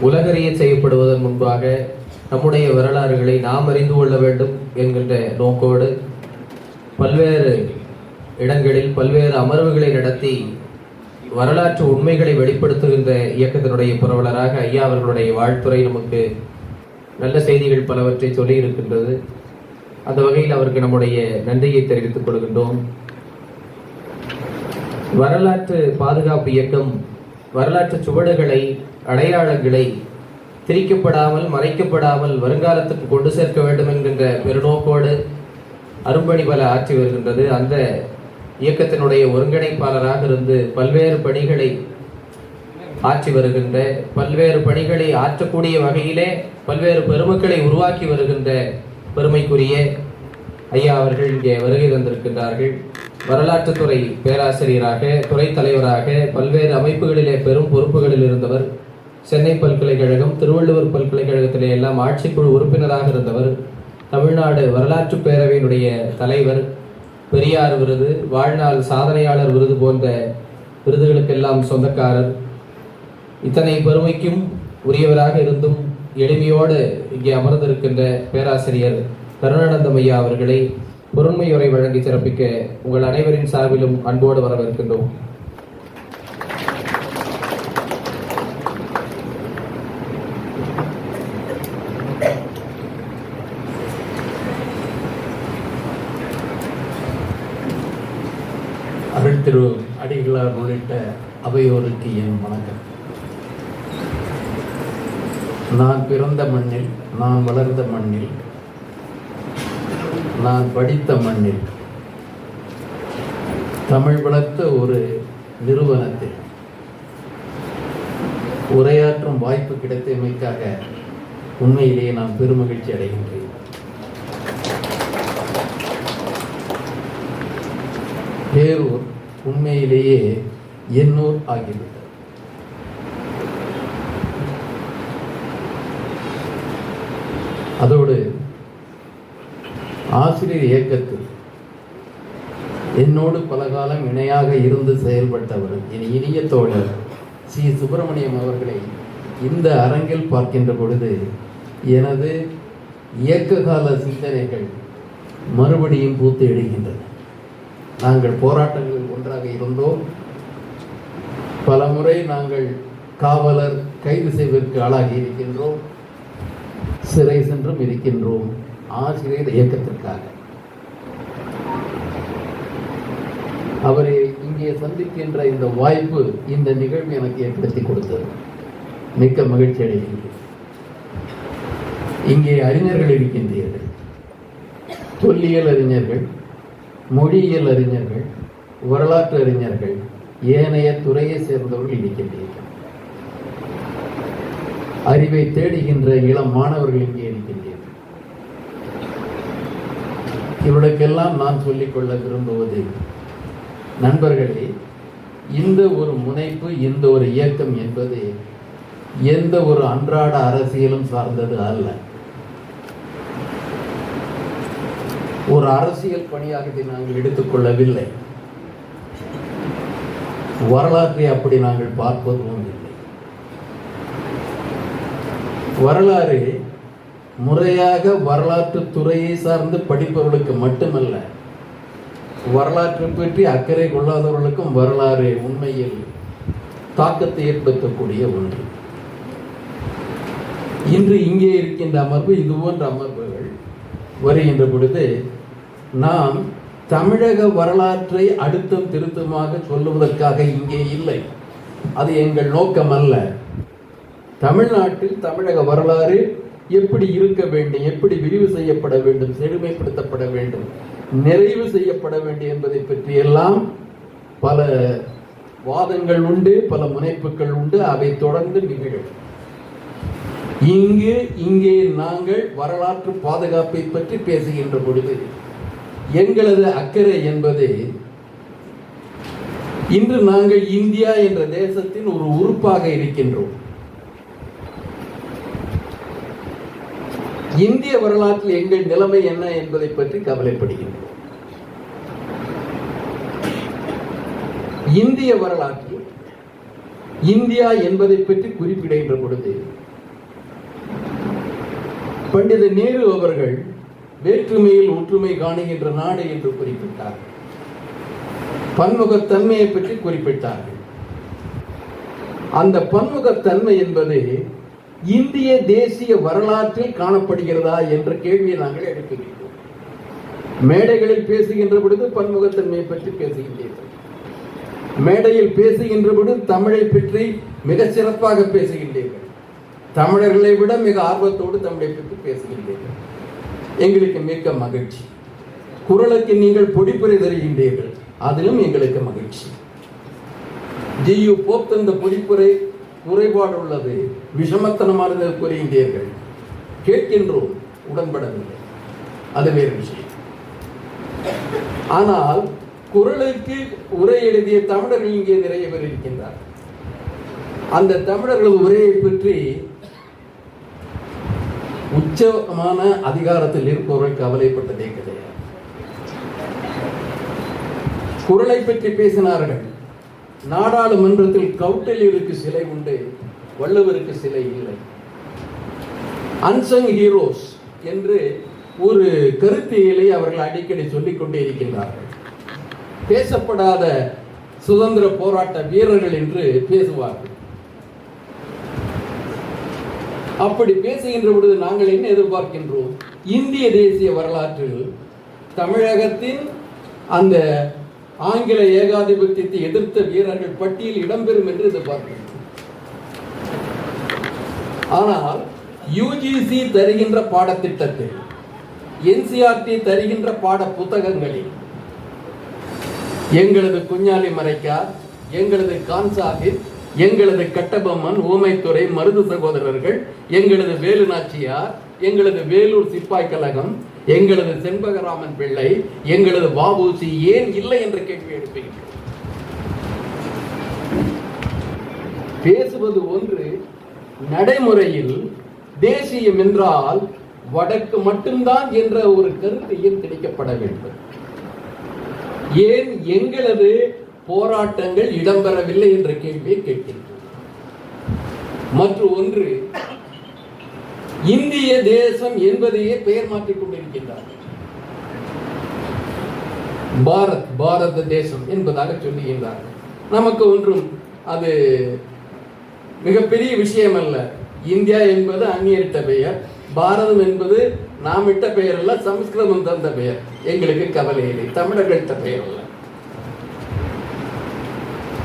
உலகறிய செய்யப்படுவதன் முன்பாக நம்முடைய வரலாறுகளை நாம் அறிந்து கொள்ள வேண்டும் என்கின்ற நோக்கோடு பல்வேறு இடங்களில் பல்வேறு அமர்வுகளை நடத்தி வரலாற்று உண்மைகளை வெளிப்படுத்துகின்ற இயக்கத்தினுடைய புரவலராக ஐயா அவர்களுடைய வாழ்த்துறை நமக்கு நல்ல செய்திகள் பலவற்றை சொல்லி இருக்கின்றது. அந்த வகையில் அவருக்கு நம்முடைய நன்றியை தெரிவித்துக் கொள்கின்றோம். வரலாற்று பாதுகாப்பு இயக்கம் வரலாற்று சுவடுகளை, அடையாளங்களை திரிக்கப்படாமல், மறைக்கப்படாமல் வருங்காலத்துக்கு கொண்டு சேர்க்க வேண்டும் என்கின்ற பெருநோக்கோடு அரும்பணி பல ஆற்றி வருகின்றது. அந்த இயக்கத்தினுடைய ஒருங்கிணைப்பாளராக இருந்து பல்வேறு பணிகளை ஆற்றி வருகின்ற, பல்வேறு பணிகளை ஆற்றக்கூடிய வகையிலே பல்வேறு பெருமக்களை உருவாக்கி வருகின்ற பெருமைக்குரிய ஐயா அவர்கள் இங்கே வருகை தந்திருக்கின்றார்கள். வரலாற்றுத்துறை பேராசிரியராக, துறை தலைவராக, பல்வேறு அமைப்புகளிலே பெரும் பொறுப்புகளில் இருந்தவர். சென்னை பல்கலைக்கழகம், திருவள்ளுவர் பல்கலைக்கழகத்திலே எல்லாம் ஆட்சிக்குழு உறுப்பினராக இருந்தவர். தமிழ்நாடு வரலாற்று பேரவையினுடைய தலைவர், பெரியார் விருது, வாழ்நாள் சாதனையாளர் விருது போன்ற விருதுகளுக்கெல்லாம் சொந்தக்காரர். இத்தனை பெருமைக்கும் உரியவராக இருந்தும் எளிமையோடு இங்கே அமர்ந்திருக்கின்ற பேராசிரியர் கருணானந்தம் ஐயா அவர்களை பொருண்மையுரை வழங்கி சிறப்பிக்க உங்கள் அனைவரின் சார்பிலும் அன்போடு வரவேற்கின்றோம். அருள் திரு அடிகளார் உள்ளிட்ட அவையோருக்கு என் வணக்கம். நான் பிறந்த மண்ணில், நான் வளர்ந்த மண்ணில், நான் படித்த மண்ணில், தமிழ் வளர்த்த ஒரு நிறுவனத்தில் உரையாற்றும் வாய்ப்பு கிடைத்தமைக்காக உண்மையிலேயே நான் பெருமகிழ்ச்சி அடைகின்றேன். பேரூர் உண்மையிலேயே எண்ணூர் ஆகிவிட்டது. அதோடு ஆசிரியர் இயக்கத்தில் என்னோடு பல காலம் இணையாக இருந்து செயல்பட்டவர் என் இனிய தோழர் சி. சுப்பிரமணியம் அவர்களை இந்த அரங்கில் பார்க்கின்ற பொழுது எனது இயக்க கால சிந்தனைகள் மறுபடியும் பூத்து எழுகின்றன. நாங்கள் போராட்டங்களில் ஒன்றாக இருந்தோம். பல முறை நாங்கள் காவலர் கைது செய்வதற்கு ஆளாகி இருக்கின்றோம், சிறை சென்றும் இருக்கின்றோம். ஆசிரியர் இயக்கத்திற்காக அவரை இங்கே சந்திக்கின்ற இந்த வாய்ப்பு, இந்த நிகழ்வு எனக்கு ஏற்படுத்தி கொடுத்தது. மிக்க மகிழ்ச்சி அடைகின்றேன். இங்கே அறிஞர்கள் இருக்கின்றீர்கள், தொல்லியல் அறிஞர்கள், மொழியியல் அறிஞர்கள், வரலாற்று அறிஞர்கள், ஏனைய துறையை சேர்ந்தவர்கள் இருக்கின்றீர்கள். அறிவை தேடுகின்ற இளம் மாணவர்கள் இங்கே இருக்கின்றீர்கள். இவர்களுக்கெல்லாம் நான் சொல்லிக்கொள்ள விரும்புவது, நண்பர்களே, இந்த ஒரு முனைப்பு, இந்த ஒரு இயக்கம் என்பது எந்த ஒரு அன்றாட அரசியலும் சார்ந்தது அல்ல. ஒரு அரசியல் பணியாக இதை நாங்கள் எடுத்துக்கொள்ளவில்லை. வரலாற்றை அப்படி நாங்கள் பார்ப்பதும் இல்லை. வரலாறு முறையாக வரலாற்று துறையை சார்ந்து படிப்பவர்களுக்கு மட்டுமல்ல, வரலாற்றை பற்றி அக்கறை கொள்ளாதவர்களுக்கும் வரலாறு உண்மையில் தாக்கத்தை ஏற்படுத்தக்கூடிய ஒன்று. இன்று இங்கே இருக்கின்ற அமர்வு, இது போன்ற அமர்வுகள் வருகின்ற பொழுது நாம் தமிழக வரலாற்றை அடுத்தும் திருத்தமாக சொல்லுவதற்காக இங்கே இல்லை. அது எங்கள் நோக்கம் அல்ல. தமிழ்நாட்டில் தமிழக வரலாறு எப்படி இருக்க வேண்டும், எப்படி விரிவு செய்யப்பட வேண்டும், செழுமைப்படுத்தப்பட வேண்டும், நிறைவு செய்யப்பட வேண்டும் என்பதை பற்றியெல்லாம் பல வாதங்கள் உண்டு, பல முனைப்புகள் உண்டு. அவை தொடர்ந்து நிகழும். இங்கே நாங்கள் வரலாற்று பாதுகாப்பை பற்றி பேசுகின்ற பொழுது எங்களது அக்கறை என்பது, இன்று நாங்கள் இந்தியா என்ற தேசத்தின் ஒரு உறுப்பாக இருக்கின்றோம். இந்திய வரலாற்றில் எங்கள் நிலைமை என்ன என்பதை பற்றி கவலைப்படுகின்றோம். இந்திய வரலாற்றில் இந்தியா என்பதை பற்றி குறிப்பிடுகின்ற பொழுது பண்டித நேரு அவர்கள் வேற்றுமையில் ஒற்றுமை காணுகின்ற நாடு என்று குறிப்பிட்டார். பன்முகத்தன்மையை பற்றி குறிப்பிட்டார்கள். அந்த பன்முகத்தன்மை என்பது இந்திய தேசிய வரலாற்றில் காணப்படுகிறதா என்ற கேள்வியை நாங்கள் எழுப்புகிறோம். மேடைகளில் பேசுகின்ற பொழுது பன்முகத்தன்மையை பற்றி பேசுகின்றீர்கள். மேடையில் பேசுகின்ற பொழுது தமிழை பற்றி மிக சிறப்பாக பேசுகின்றீர்கள். தமிழர்களை விட மிக ஆர்வத்தோடு தமிழை பற்றி பேசுகின்றீர்கள். எங்களுக்கு மிக்க மகிழ்ச்சி. குரலுக்கு நீங்கள் பொடிப்புரை தருகின்றீர்கள், அதிலும் எங்களுக்கு மகிழ்ச்சி. ஜியு போப் தந்த பொடிப்புரை குறைபாடு உள்ளது, விஷமத்தனமானது கூறுகின்றீர்கள். கேட்கின்றோம், உடன்படவில்லை, அது வேறு விஷயம். ஆனால் குரலுக்கு உரை எழுதிய தமிழர்கள் இங்கே நிறைய பேர் இருக்கின்றார். அந்த தமிழர்கள் உரையை பற்றி உச்சமான அதிகாரத்தில் இருப்பவர்கள் கவலைப்பட்டதே கிடையாது. குரலை பற்றி பேசினார்கள். நாடாளுமன்றத்தில் கௌட்டில்யருக்கு சிலை உண்டு, வள்ளுவருக்கு சிலை இல்லை. அன்சங் ஹீரோஸ் என்று ஒரு கருத்தியலை அவர்கள் அடிக்கடி சொல்லிக் கொண்டே இருக்கின்றார்கள். பேசப்படாத சுதந்திர போராட்ட வீரர்கள் என்று பேசுவார்கள். அப்படி பேசுகின்ற பொழுது நாங்கள் என்ன எதிர்பார்க்கின்றோம்? இந்திய தேசிய வரலாற்றில் தமிழகத்தின் அந்த ஆங்கில ஏகாதிபத்தியத்தை எதிர்த்த வீரர்கள் பட்டியல் இடம்பெறும் என்று எதிர்பார்க்கின்றோம். ஆனால் யுஜிசி தருகின்ற பாடத்திட்டத்தில், என்சிஆர்டி தருகின்ற பாட புத்தகங்களில் எங்களது குஞ்ஞாலி மரைக்கார், எங்களது கான்சாகிப், எங்களது கட்டபொம்மன், ஊமைத்துறை, மருது சகோதரர்கள், எங்களது வேலு நாச்சியார், எங்களது வேலூர் சிப்பாய் கழகம், எங்களது செண்பகராமன் பிள்ளை, எங்களது வ.உ.சி ஏன் இல்லை என்ற கேள்வி எழுப்புகிறேன். பேசுவது ஒன்று, நடைமுறையில் தேசியம் என்றால் வடக்கு மட்டும்தான் என்ற ஒரு கருத்து ஏன் திணிக்கப்பட வேண்டும்? ஏன் எங்களது போராட்டங்கள் இடம்பெறவில்லை என்ற கேள்வியை கேட்கின்றோம். மற்றும் ஒன்று, இந்திய தேசம் என்பதையே பெயர் மாற்றிக் கொண்டிருக்கின்றார். பாரத தேசம் என்பதாக சொல்லுகின்றார்கள். நமக்கு ஒன்றும் அது மிகப்பெரிய விஷயம் அல்ல. இந்தியா என்பது அந்நியரிட்ட பெயர், பாரதம் என்பது நாம் இட்ட பெயர் அல்ல, சமஸ்கிருதம் தந்த பெயர். எங்களுக்கு கவலை இல்லை, தமிழர்கள்ட்ட பெயர் அல்ல.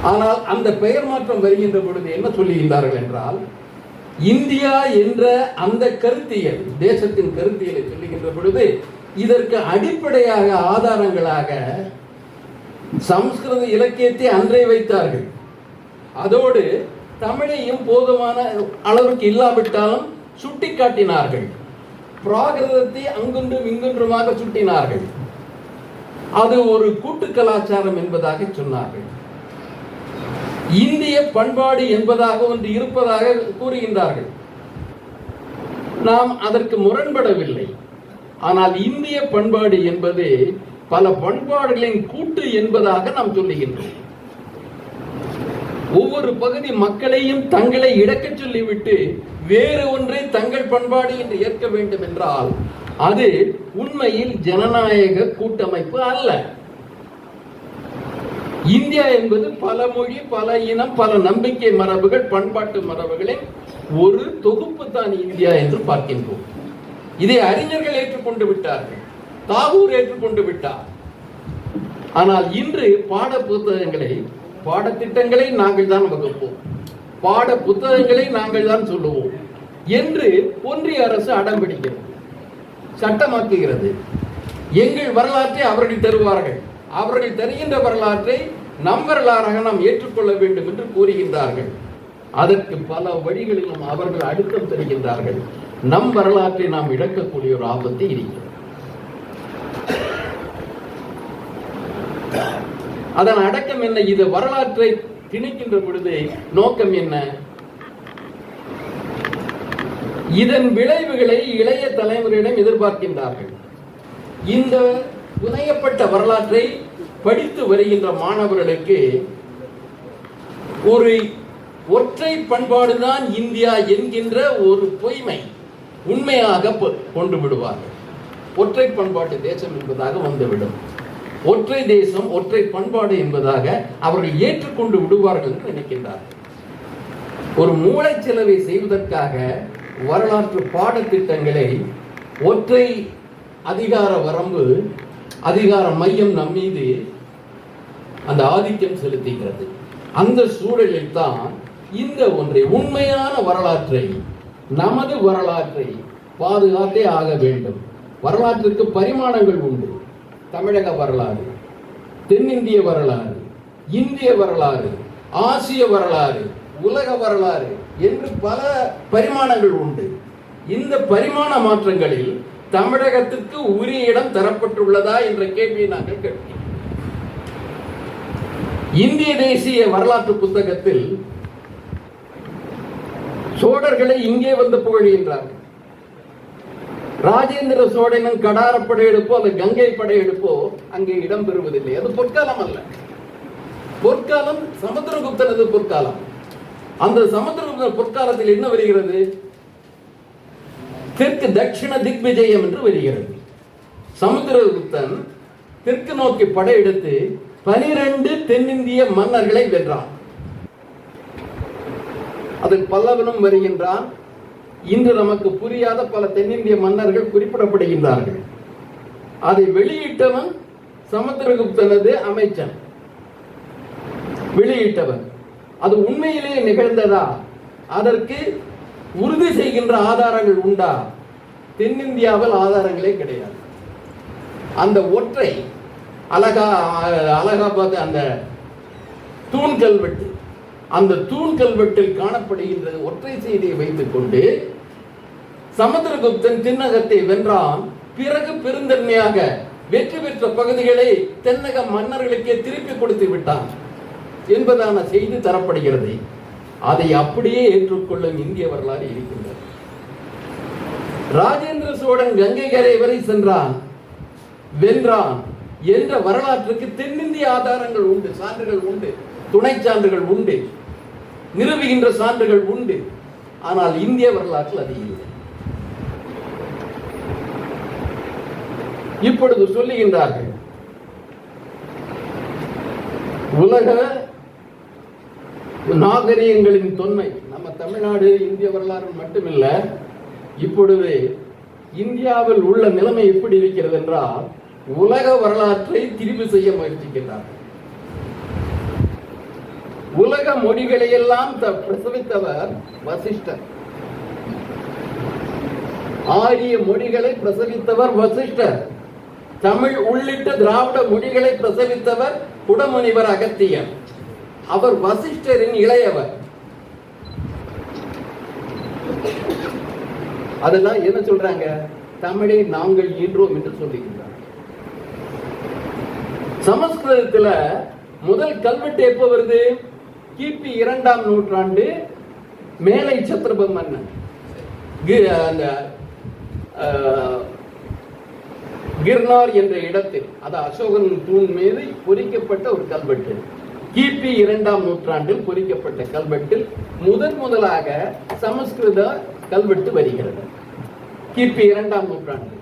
ஆனால் அந்த பெயர் மாற்றம் வருகின்ற பொழுது என்ன சொல்லுகின்றார்கள் என்றால், இந்தியா என்ற அந்த கருத்தியல், தேசத்தின் கருத்தியலை சொல்லுகின்ற பொழுது இதற்கு அடிப்படையாக ஆதாரங்களாக சமஸ்கிருத இலக்கியத்தை அன்றே வைத்தார்கள். அதோடு தமிழையும் போதுமான அளவுக்கு இல்லாவிட்டாலும் சுட்டி காட்டினார்கள். பிராகிருதத்தை அங்கொன்றும் இங்கொன்றுமாக சுட்டினார்கள். அது ஒரு கூட்டு கலாச்சாரம் என்பதாக சொன்னார்கள். இந்திய பண்பாடு என்பதாக ஒன்று இருப்பதாக கூறுகின்றார்கள். நாம் அதற்கு முரண்படவில்லை. ஆனால் இந்திய பண்பாடு என்பது பல பண்பாடுகளின் கூட்டு என்பதாக நாம் சொல்லுகின்றோம். ஒவ்வொரு பகுதி மக்களையும் தங்களை இடக்க சொல்லிவிட்டு வேறு ஒன்றை தங்கள் பண்பாடு என்று ஏற்க வேண்டும் என்றால் அது உண்மையில் ஜனநாயக கூட்டமைப்பு அல்ல. இந்தியா என்பது பல மொழி, பல இனம், பல நம்பிக்கை மரபுகள், பண்பாட்டு மரபுகளின் ஒரு தொகுப்பு தான் இந்தியா என்று பார்க்கின்றோம். இதை அறிஞர்கள் ஏற்றுக்கொண்டு விட்டார்கள், தாகூர் ஏற்றுக்கொண்டு விட்டார். ஆனால் இன்று பாட புத்தகங்களை, பாடத்திட்டங்களை நாங்கள் தான் வகுப்போம், பாட புத்தகங்களை நாங்கள் தான் சொல்லுவோம் என்று ஒன்றிய அரசு அடம்பிடிக்கிறது, சட்டமாக்குகிறது. எங்கள் வரலாற்றை அவர்கள் தருவார்கள், அவர்கள் தருகின்ற வரலாற்றை நம் வரலாறாக நாம் ஏற்றுக்கொள்ள வேண்டும் என்று கூறுகின்றார்கள். அதற்கு பல வழிகளிலும் அவர்கள் அழுத்தம் தருகின்றார்கள். நம் வரலாற்றை நாம் இழக்கக்கூடிய ஒரு ஆபத்து இருக்கிறது. அதன் அடக்கம் என்ன? இது வரலாற்றை திணிக்கின்ற பொழுது நோக்கம் என்ன? இதன் விளைவுகளை இளைய தலைமுறையிடம் எதிர்பார்க்கின்றார்கள். இந்த புனையப்பட்ட வரலாற்றை படித்து வருகின்ற மாணவர்களுக்கு ஒரு ஒற்றை பண்பாடுதான் இந்தியா என்கின்ற ஒரு பொய்மை, உண்மையாக கொண்டு விடுவார்கள். ஒற்றை பண்பாட்டு தேசம் என்பதாக வந்துவிடும். ஒற்றை தேசம் ஒற்றை பண்பாடு என்பதாக அவர்கள் ஏற்றுக்கொண்டு விடுவார்கள் என்று நினைக்கின்றார்கள். ஒரு மூளைச்செலவை செய்வதற்காக வரலாற்று பாடத்திட்டங்களை ஒற்றை அதிகார வரம்பு, அதிகார மையம் நம் மீது அந்த ஆதிக்கம் செலுத்துகிறது. அந்த சூழலில் தான் இந்த ஒன்றை உண்மையான வரலாற்றை, நமது வரலாற்றை பாதுகாத்தே ஆக வேண்டும். வரலாற்றுக்கு பரிமாணங்கள் உண்டு. தமிழக வரலாறு, தென்னிந்திய வரலாறு, இந்திய வரலாறு, ஆசிய வரலாறு, உலக வரலாறு என்று பல பரிமாணங்கள் உண்டு. இந்த பரிமாண மாற்றங்களில் தமிழகத்திற்கு உரிய இடம் தரப்பட்டுள்ளதா என்ற கேள்வியை நாங்கள் கேட்கிறோம். இந்திய தேசிய வரலாற்று புத்தகத்தில் சோழர்களை இங்கே வந்து புகழ்கின்றார்கள். ராஜேந்திர சோழனின் கடார படையெடுப்போ அந்த கங்கை படையெடுப்போ அங்கே இடம் பெறுவதில்லை. அது பொற்காலம் அல்ல. பொற்காலம் சமுத்திரகுப்தனது பொற்காலம். அந்த சமுத்திரகுப்தன் பொற்காலத்தில் என்ன வருகிறது? தெற்கு தட்சிண திக்விஜயம் என்று வருகிறது. சமுத்திரகுப்தன் தெற்கு நோக்கி படையெடுத்து 12 தென்னிந்திய மன்னர்களை வென்றான். அதில் பல்லவனும் வருகின்றான். இன்று நமக்கு புரியாத பல தென்னிந்திய மன்னர்கள் குறிப்பிடப்படுகின்றார்கள். அதை வெளியிட்டவன் சமுத்திரகுப்தனது அமைச்சன் வெளியிட்டவன். அது உண்மையிலேயே நிகழ்ந்ததா? அதற்கு உறுதி செய்கின்ற ஆதாரங்கள் உண்டா? தென்னிந்தியாவில் ஆதாரங்களே கிடையாது. அந்த ஒற்றை அலகாபாத் அந்த தூண் கல்வெட்டு, அந்த தூண் கல்வெட்டில் காணப்படுகின்றது ஒற்றை செய்தியை வைத்துக் கொண்டு சமுத்திரகுப்தன் தென்னகத்தை வென்றான். பிறகு பெருந்தன்மையாக வெற்றி பெற்ற பகுதிகளை தென்னக மன்னர்களுக்கே திருப்பி கொடுத்து விட்டான் என்பதான செய்தி தரப்படுகிறது. அதை அப்படியே ஏற்றுக்கொள்ளும் இந்திய வரலாறு இருக்கின்றது. ராஜேந்திர சோழன் கங்கை கரை வரை சென்றான், வென்றான் என்ற வரலாற்றுக்கு தென்னிந்திய ஆதாரங்கள் உண்டு, சான்றுகள் உண்டு, துணை சான்றுகள் உண்டு, நிரூபிக்கின்ற சான்றுகள் உண்டு. ஆனால் இந்திய வரலாற்றில் அது இல்லை. இப்பொழுது சொல்லுகின்றார்கள், உலக நாகரிகங்களின் தொன்மை. நம்ம தமிழ்நாடு இந்திய வரலாறு மட்டுமில்ல, இப்பொழுது இந்தியாவில் உள்ள நிலைமை எப்படி இருக்கிறது என்றால் உலக வரலாற்றை திரிவு செய்ய முயற்சிக்கின்றார்கள். உலக மொழிகளை எல்லாம் பிரசவித்தவர் வசிஷ்டர். ஆரிய மொழிகளை பிரசவித்தவர் வசிஷ்டர். தமிழ் உள்ளிட்ட திராவிட மொழிகளை பிரசவித்தவர் குடமுனிவர் அகத்தியர். அவர் வசிஷ்டரின் இளையவர். அதெல்லாம் என்ன சொல்றாங்க? தமிழை நாங்கள் ஈன்றோம் என்று சொல்லுகின்றார். சமஸ்கிருதத்துல முதல் கல்வெட்டு எப்ப வருது? கிபி 2ஆம் நூற்றாண்டு மேலை சத்ரப மன்னன் கிர்னார் என்ற இடத்தில், அது அசோகன் தூண் மீது பொறிக்கப்பட்ட ஒரு கல்வெட்டு. கிபி 2ஆம் நூற்றாண்டில் பொறிக்கப்பட்ட கல்வெட்டில் முதலாக சமஸ்கிருத கல்வெட்டு வருகிறது. கிபி 2ஆம் நூற்றாண்டு.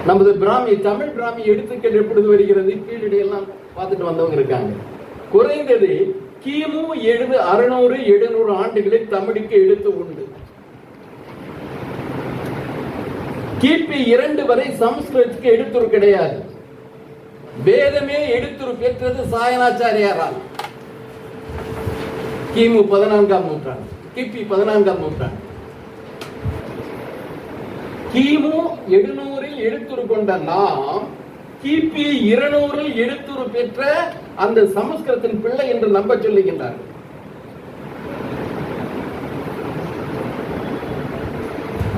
நமது பிராமி, தமிழ் பிராமி எழுத்துக்கள் எப்பொழுது வருகிறது? கீழடியெல்லாம் பார்த்துட்டு வந்தவங்க இருக்காங்க. குறைந்தது கிமு 600-700 ஆண்டுகளில் தமிழுக்கு எழுத்து உண்டு. கிபி 2 வரை சமஸ்கிருதத்துக்கு எழுத்துரு கிடையாது. வேதமே எழுத்துரு பெற்றது சாயனாச்சாரியாரால். கிமு 14ஆம் நூற்றாண்டு, கிபி 14ஆம் நூற்றாண்டு. கிமு 700-இல் எழுத்துரு கொண்ட நாம் கிபி 200-இல் எழுத்துரு பெற்ற அந்த சமஸ்கிருதத்தின் பிள்ளை என்று நம்ப சொல்லுகின்றார்கள்.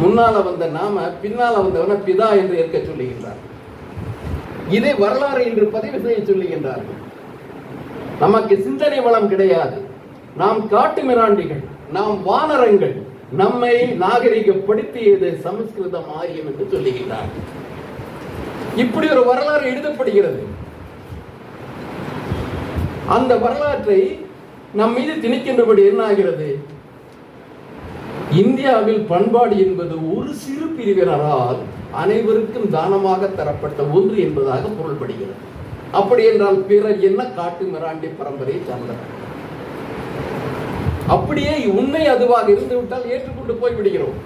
முன்னால வந்த நாம பின்னால வந்தவன பிதா என்று ஏற்க சொல்லுகின்றார். இதை வரலாறு என்று பதிவு செய்ய சொல்லுகின்றார்கள். நமக்கு சிந்தனை வளம் கிடையாது. நாம் காட்டு மிராண்டிகள், நாம் வானரங்கள். நம்மை நாகரிகப்படுத்தியது சமஸ்கிருதம் ஆரியம் என்று சொல்லுகின்றார். இப்படி ஒரு வரலாறு எழுதப்படுகிறது. அந்த வரலாற்றை நம் மீது திணிக்கின்றபடி என்ன ஆகிறது? இந்தியாவில் பண்பாடு என்பது ஒரு சிறு பிரிவினரால் அனைவருக்கும் தானமாக தரப்பட்ட ஒன்று என்பதாக பொருள்படுகிறது. அப்படி என்றால் பிறர் என்ன காட்டு மிராண்டி பரம்பரையை சார்ந்தவர்? அப்படியே உண்மை அதுவாக இருந்து விட்டால் ஏற்றுக்கொண்டு போய்விடுகிறோம்.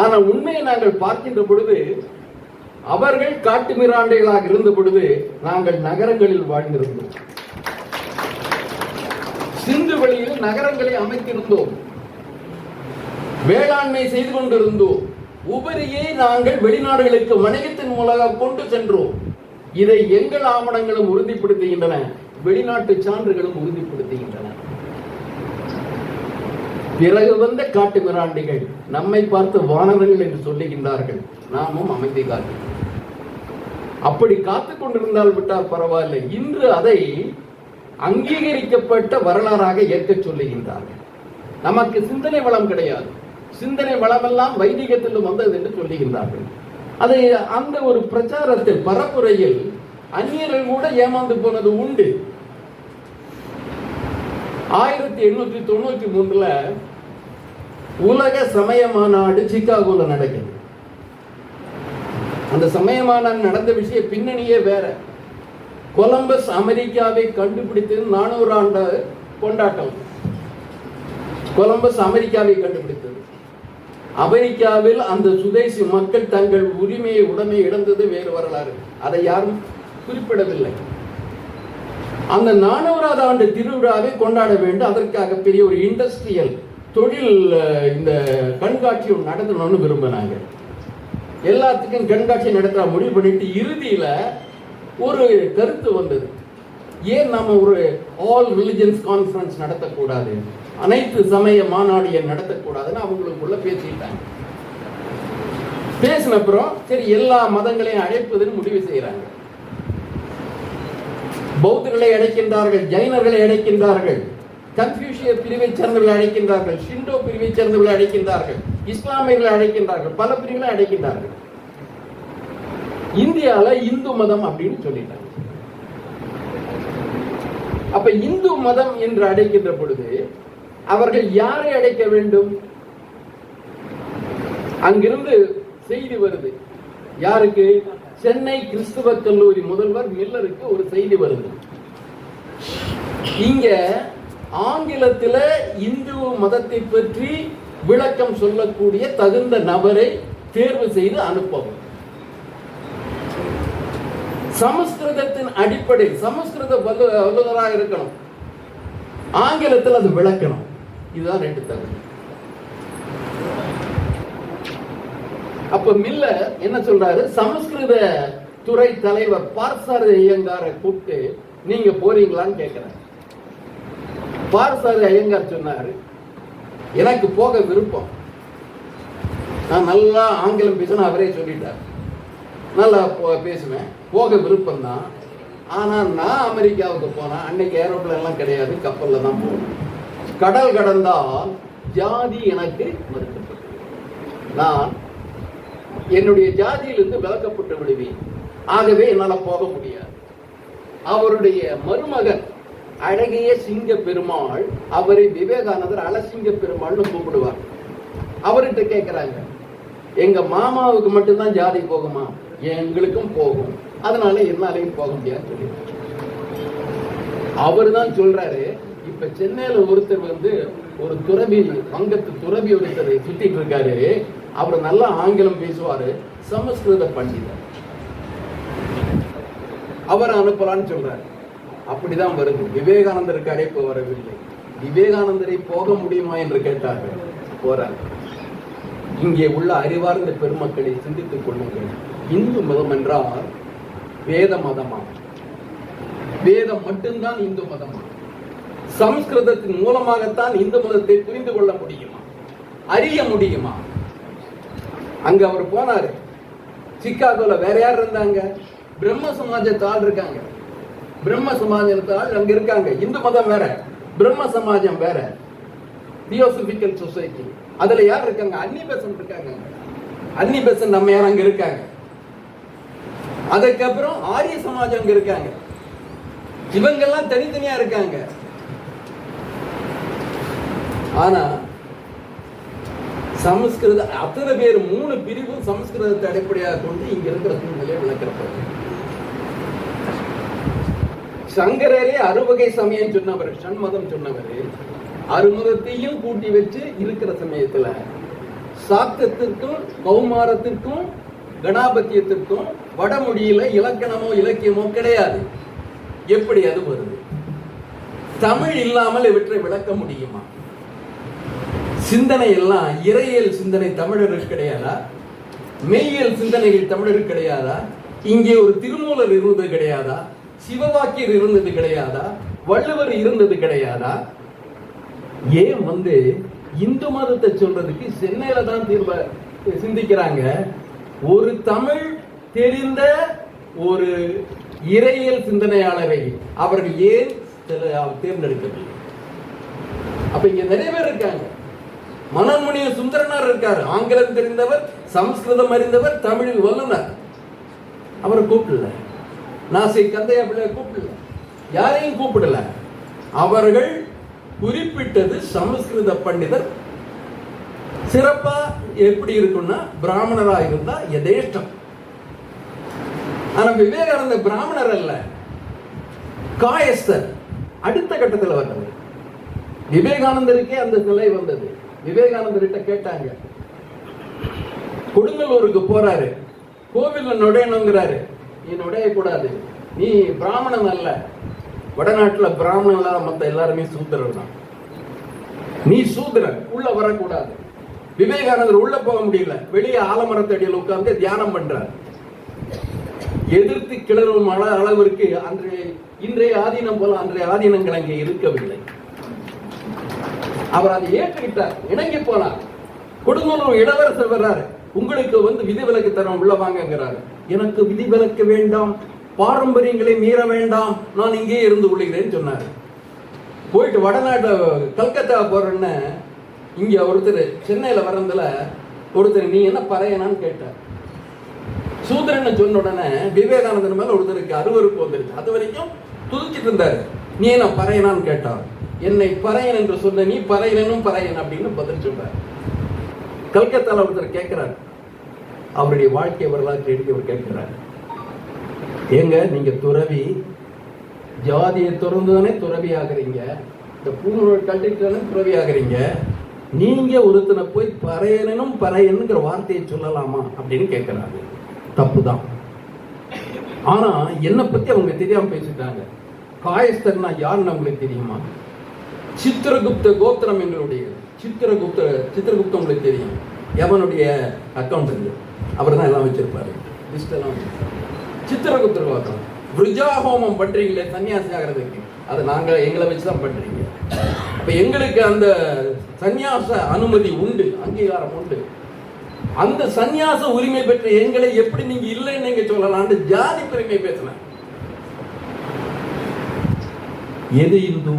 ஆனால் உண்மையை நாங்கள் பார்க்கின்ற பொழுது அவர்கள் காட்டு மிராண்டைகளாக இருந்த பொழுது நாங்கள் நகரங்களில் வாழ்ந்திருந்தோம். சிந்து வெளியில் நகரங்களை அமைத்திருந்தோம், வேளாண்மை செய்து கொண்டிருந்தோம். உபரியை நாங்கள் வெளிநாடுகளுக்கு வணிகத்தின் மூலமாக கொண்டு சென்றோம். இதை எங்கள் ஆவணங்களும் உறுதிப்படுத்துகின்றன, வெளிநாட்டு சான்றுகளும் உறுதிப்படுத்துகின்றன. பிறகு வந்த காட்டு மிராண்டிகள் நம்மை பார்த்து வானவர்கள் என்று சொல்லுகின்றார்கள், நாமும் அமைதி காத்து. அப்படி காத்துக் கொண்டிருந்தால் விட்டால் பரவாயில்லை. இன்று அதை அங்கீகரிக்கப்பட்ட வரலாறாக ஏற்க சொல்லுகின்றார்கள். நமக்கு சிந்தனை வளம் கிடையாது, சிந்தனை வளமெல்லாம் வைதிகத்திலும் வந்தது என்று சொல்லுகின்றார்கள். அதை அந்த ஒரு பிரச்சாரத்தில் பரப்புரையில் அந்நியர்கள் கூட ஏமாந்து போனது உண்டு. 1893 உலக சமய மாநாடு சிகாகோல நடக்குது. அந்த சமய மாநாடு நடந்த விஷய பின்னணியே வேற. கொலம்பஸ் அமெரிக்காவை கண்டுபிடித்தது 400 ஆண்டு கொண்டாட்டம். கொலம்பஸ் அமெரிக்காவை கண்டுபிடித்தது. அமெரிக்காவில் அந்த சுதேசி மக்கள் தங்கள் உரிமையை உடைமை இழந்தது வேறு வரலாறு, அதை யாரும் குறிப்பிடவில்லை. அந்த 400வது ஆண்டு திருவிழாவை கொண்டாட வேண்டும். அதற்காக பெரிய ஒரு இண்டஸ்ட்ரியல் தொழில் இந்த கண்காட்சி நடத்தணும்னு விரும்பினாங்க. எல்லாத்துக்கும் கண்காட்சி நடத்த முடிவு பண்ணிட்டு இறுதியில ஒரு கருத்து வந்தது, ஏன் நாம ஒரு ஆல் ரிலிஜன்ஸ் கான்ஃபரன்ஸ் நடத்தக்கூடாது, அனைத்து சமய மாநாடு நடத்தக்கூடாதுன்னு அவங்களுக்குள்ள பேசிட்டாங்க. பேசின அப்புறம் சரி எல்லா மதங்களையும் அழைப்பதுன்னு முடிவு செய்யறாங்க. பௌத்தர்களை அழைக்கின்றார்கள், ஜைனர்களை அழைக்கின்றார்கள், கன்ஃபியூஷிய பிரிவை சேர்ந்தவர்களை அழைக்கின்றார்கள், ஷிண்டோ பிரிவை சேர்ந்தவர்களை அழைக்கின்றார்கள், இஸ்லாமியர்களை அழைக்கின்றார்கள், பல பிரிவுகளை அழைக்கின்றார்கள். இந்தியால இந்து மதம் அப்படின்னு சொல்லிட்டாங்க. அப்ப இந்து மதம் என்று அழைக்கின்ற பொழுது அவர்கள் யாரை அழைக்க வேண்டும்? அங்கிருந்து செய்தி வருது. யாருக்கு? சென்னை கிறிஸ்துவ கல்லூரி முதல்வர் மில்லருக்கு ஒரு செய்தி வருது. இங்க ஆங்கிலத்தில இந்து மதத்தை பற்றி விளக்கம் சொல்லக்கூடிய தகுந்த நபரை தேர்வு செய்து அனுப்பவும். சமஸ்கிருதத்தின் அடிப்படை சமஸ்கிருத வல்லுநராக இருக்கணும், ஆங்கிலத்தில் அது விளக்கணும். இதுதான் ரெண்டு தகுதி. அப்ப மில்லர் என்ன சொல்றாரு? சமஸ்கிருத துறை தலைவர் பார்சாரதி ஐயங்காரை கூப்பிட்டு நீங்க போறீங்களான்னு கேட்கிறார். பார்சாரதி ஐயங்கார் சொன்னாரு, எனக்கு போக விருப்பம், நான் நல்லா ஆங்கிலம் பேசணும், அவரே சொல்லிட்டார், நல்லா பேசுவேன், போக விருப்பம் தான். ஆனா நான் அமெரிக்காவுக்கு போனா அன்னைக்கு ஏரோப்ளேன் எல்லாம் கிடையாது, கப்பல்ல தான் போகணும். கடல் கடந்தால் ஜாதி எனக்கு மறுக்கப்பட்டது, நான் என்னுடைய ஜாதியிலிருந்து விலக்கப்பட்டு விடுவேன், ஆகவே என்னால் போக முடியாது. அவருடைய மருமகன் அழகிய சிங்க பெருமாள், அவரை விவேகானந்தர் அலசிங்க பெருமாள்னு கூப்பிடுவார். அவர்கிட்ட கேட்கிறாங்க, எங்க மாமாவுக்கு மட்டும்தான் ஜாதி போகுமா? எங்களுக்கும் போகும், அதனால என்னாலையும் போக முடியாது சொல்லி அவர் தான் சொல்றாரு. இப்ப சென்னையில ஒருத்தர் ஒரு துறவி, வங்கத்து துறவி ஒருத்தரை சுத்திட்டு இருக்காரு. அவர் நல்லா ஆங்கிலம் பேசுவாரு, சமஸ்கிருத பண்டிதர், அவர் அனுப்பலான்னு சொல்றாரு. அப்படிதான் வருது. விவேகானந்தருக்கு அழைப்பு வரவில்லை. விவேகானந்தரை போக முடியுமா என்று கேட்டார்கள், போறாங்க. இங்கே உள்ள அறிவார்ந்த பெருமக்களை சிந்தித்துக் கொள்ளுங்கள். இந்து மதம் என்றால் வேத மதமா? வேதம் மட்டும்தான் இந்து மதமா? சமஸ்கிருதத்தின் மூலமாகத்தான் இந்து மதத்தை புரிந்து கொள்ள முடியுமா, அறிய முடியுமா? அங்க அவர் போனாரு. சிகாகோல வேற யார் இருந்தாங்க? பிரம்ம சமாஜத்தால் இருக்காங்க. பிரம்ம சமாஜத்தால் அங்க இருக்காங்க. இந்து மதம் வேற, பிரம்ம சமாஜம் வேற, தியோசபிக்கல் சொசைட்டி. அதுல யார் இருக்காங்க? அன்னி பெசன்ட் இருக்காங்க. அன்னி பெசன்ட் நம்ம யார் அங்க இருக்காங்க. அதுக்கப்புறம் ஆரிய சமாஜம் அங்க இருக்காங்க. இவங்கெல்லாம் தனித்தனியா இருக்காங்க. ஆனா சமஸ்கிருத அத்தனை பேர் 3 பிரிவு சமஸ்கிருதத்தை அடிப்படையாக கொண்டு இங்க இருக்கிற சூழ்நிலையை விளக்கிறப்ப சங்கரரே அறுவகை சமயம் சொன்னவர், சண்மதம் சொன்னவர், அறுமுகத்தையும் கூட்டி வச்சு இருக்கிற சமயத்துல சாக்தத்திற்கும் கௌமாரத்திற்கும் கணாபத்தியத்திற்கும் வடமொழியில இலக்கணமோ இலக்கியமோ கிடையாது. எப்படி அது வருது? தமிழ் இல்லாமல் இவற்றை விளக்க முடியுமா? சிந்தனை எல்லாம் இறையியல் சிந்தனை தமிழருக்கு கிடையாதா? மெய்யியல் சிந்தனைகள் தமிழருக்கு கிடையாதா? இங்கே ஒரு திருமூலர் இருந்தது கிடையாதா? சிவவாக்கியர் இருந்தது கிடையாதா? வள்ளுவர் இருந்தது கிடையாதா? ஏன் இந்து மதத்தை சொல்றதுக்கு சென்னையில தான் சிந்திக்கிறாங்க. ஒரு தமிழ் தெரிந்த ஒரு இறையியல் சிந்தனையாளரை அவர்கள் ஏன் தேர்ந்தெடுக்கவில்லை? அப்ப இங்க நிறைய பேர் இருக்காங்க. மனோன்மணிய சுந்தரனார் இருக்காரு, ஆங்கிலம் தெரிந்தவர், சமஸ்கிருதம் அறிந்தவர், தமிழில் வல்லுனர். அவரை கூப்பிடல. நாசி கந்தையா பிள்ளை கூப்பிடல, யாரையும் கூப்பிடல. அவர்கள் குறிப்பிட்டது சமஸ்கிருத பண்டிதர் சிறப்பா எப்படி இருக்கும்னா பிராமணரா இருந்தா எதேஷ்டம். ஆனா விவேகானந்த பிராமணர் அல்ல, காயஸ்தர். அடுத்த கட்டத்தில் வந்தது விவேகானந்தருக்கே அந்த நிலை வந்தது. விவேகானந்தர்கிட்ட கேட்டாங்க, கொடுங்கலூருக்கு போறாரு, கோவில்ல நுழையணுங்கிறாரு. நீ நுழைய கூடாது, நீ பிராமணன் அல்ல. வடநாட்டுல பிராமணன் இல்லாத மத்த எல்லாருமே சூத்திரர் தான், நீ சூத்திரன், உள்ள வரக்கூடாது. விவேகானந்தர் உள்ள போக முடியல, வெளியே ஆலமரத்தடியில் உட்கார்ந்து தியானம் பண்றார். எதிர்த்து கிளறும் அளவிற்கு இன்றைய ஆதீனம் போல அன்றைய ஆதீனங்கள் அங்கே இருக்கவில்லை. அவர் அதை ஏற்றுக்கிட்டார், இணங்கி போனார். கொடுங்கலூர் இளவரசர் வர்றாரு, உங்களுக்கு விதிவிலக்கு தரம் உள்ள வாங்கிறாரு. எனக்கு விதிவிலக்கு வேண்டாம், பாரம்பரியங்களை மீற வேண்டாம், நான் இங்கே இருந்து கொள்கிறேன்னு சொன்னார். போயிட்டு வடநாட்டு கல்கத்தா போறேன்னு இங்க ஒருத்தர் சென்னையில வரதுல ஒருத்தர், நீ என்ன பறையனான்னு கேட்டார். சூத்திரன்னு சொன்ன உடனே விவேகானந்தன் மேல ஒருத்தருக்கு அருவருப்பு வந்துருச்சு. அது வரைக்கும் துதிச்சிட்டு இருந்தாரு. நீ என்ன பறையனான்னு கேட்டார். என்னை பறையன் என்று சொன்ன நீ பறையனும் பறையன் அப்படின்னு பதில் சொல்றார். கல்கத்தால ஒருத்தர் கேட்கிறார், அவருடைய வாழ்க்கை வரலாற்று எடுத்து அவர் கேட்கிறார், ஏங்க நீங்க துறவி, ஜாதியை திறந்துதானே துறவி ஆகிறீங்க, இந்த பூநூல் கட்டிட்டு தானே துறவி ஆகிறீங்க, நீங்க ஒருத்தனை போய் பறையனும் பறையனுங்கிற வார்த்தையை சொல்லலாமா அப்படின்னு கேட்கிறாரு. தப்புதான். ஆனா என்னை பத்தி அவங்க தெரியாம பேசிட்டாங்க. காயஸ்தர்னா யாருன்னு அவங்களுக்கு தெரியுமா? சித்திரகுப்த கோத்திரம் எங்களுடைய சித்திரகுப்தம் உங்களுக்கு தெரியும், எவனுடைய அக்கௌண்ட் அவர் தான் எல்லாம் வச்சிருப்பாரு. சித்திரகுப்தர் கோத்திரம். விருஜா ஹோமம் பண்றீங்களே சன்னியாசி ஆகிறதுக்கு, அது நாங்க எங்களை வச்சுதான் பண்றீங்க. இப்ப எங்களுக்கு அந்த சன்னியாச அனுமதி உண்டு, அங்கீகாரம் உண்டு. அந்த சன்னியாச உரிமை பெற்ற எங்களை எப்படி நீங்க இல்லைன்னு நீங்க சொல்லலாம்? ஜாதி பெருமை பேசின எது இந்து?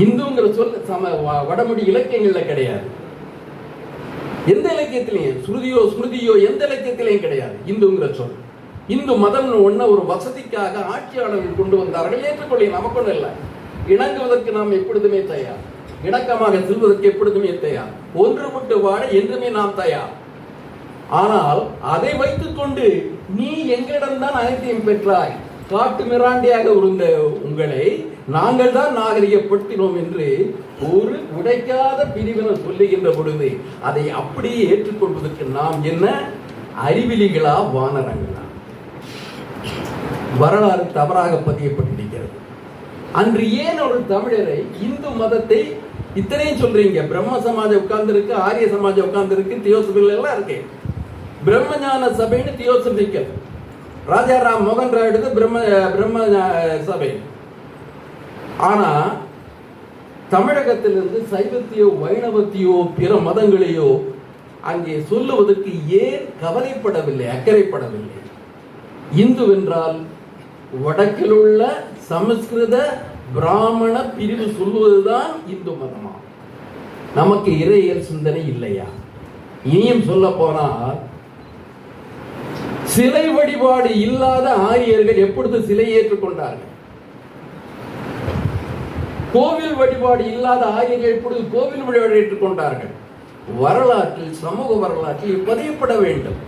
இந்துங்கிற சொல் வடமொழி இலக்கியங்கள்ல கிடையாது, எந்த இலக்கியத்திலையும் ஸ்மிருதியோ எந்த இலக்கியத்திலையும் கிடையாது இந்துங்கிற சொல். இந்து மதம் ஒண்ணு ஒரு வசதிக்காக ஆட்சியாளர்கள் கொண்டு வந்தார்கள், ஏற்றுக்கொள்ள நமக்கு ஒண்ணு இல்லை. இணங்குவதற்கு நாம் எப்பொழுதுமே தயார், இணக்கமாக செல்வதற்கு எப்பொழுதுமே தயார், ஒன்றுபட்டு வாழ என்றுமே நாம் தயார். ஆனால் அதை வைத்துக் கொண்டு நீ எங்களிடம்தான் அனைத்தையும் பெற்றாய், காட்டு மிராண்டியாக இருந்த உங்களை நாங்கள் தான் நாகரிகப்படுத்தினோம் என்று ஒரு உடைக்காத பிரிவினர் சொல்லுகின்ற பொழுது அதை அப்படியே ஏற்றுக்கொள்வதற்கு நாம் என்ன அறிவிலிகளா வானரங்களா? வரலாறு தவறாக பதியப்பட்டிருக்கிறது. அன்று ஏன் ஒரு தமிழரை இந்து மதத்தை இத்தனையும் சொல்றீங்க? பிரம்ம சமாஜம் உட்கார்ந்து இருக்கு, ஆரிய சமாஜம் உட்கார்ந்து இருக்கு, தியோசபிகள் எல்லாம் இருக்கு. பிரம்மஞான சபைன்னு தியோசபிக்கல், ராஜாராம் மோகன் ராய் எடுத்து பிரம்ம சபை. ஆனா தமிழகத்திலிருந்து சைவத்தையோ வைணவத்தையோ பிற மதங்களையோ அங்கே சொல்லுவதற்கு ஏன் கவலைப்படவில்லை, அக்கறைப்படவில்லை? இந்து என்றால் வடக்கில் உள்ள சமஸ்கிருத பிராமண பிரிவு சொல்லுவதுதான் இந்து மதமா? நமக்கு இறையியல் சிந்தனை இல்லையா? இனியும் சொல்ல போனால் சிலை வழிபாடு இல்லாத ஆரியர்கள் எப்பொழுது சிலை ஏற்றுக்கொண்டார்கள்? கோவில் வழிபாடு இல்லாத ஆரியர்கள் எப்பொழுது கோவில் வழிபாடு ஏற்றுக்கொண்டார்கள்? வரலாற்றில், சமூக வரலாற்றில் பதியப்பட வேண்டும்.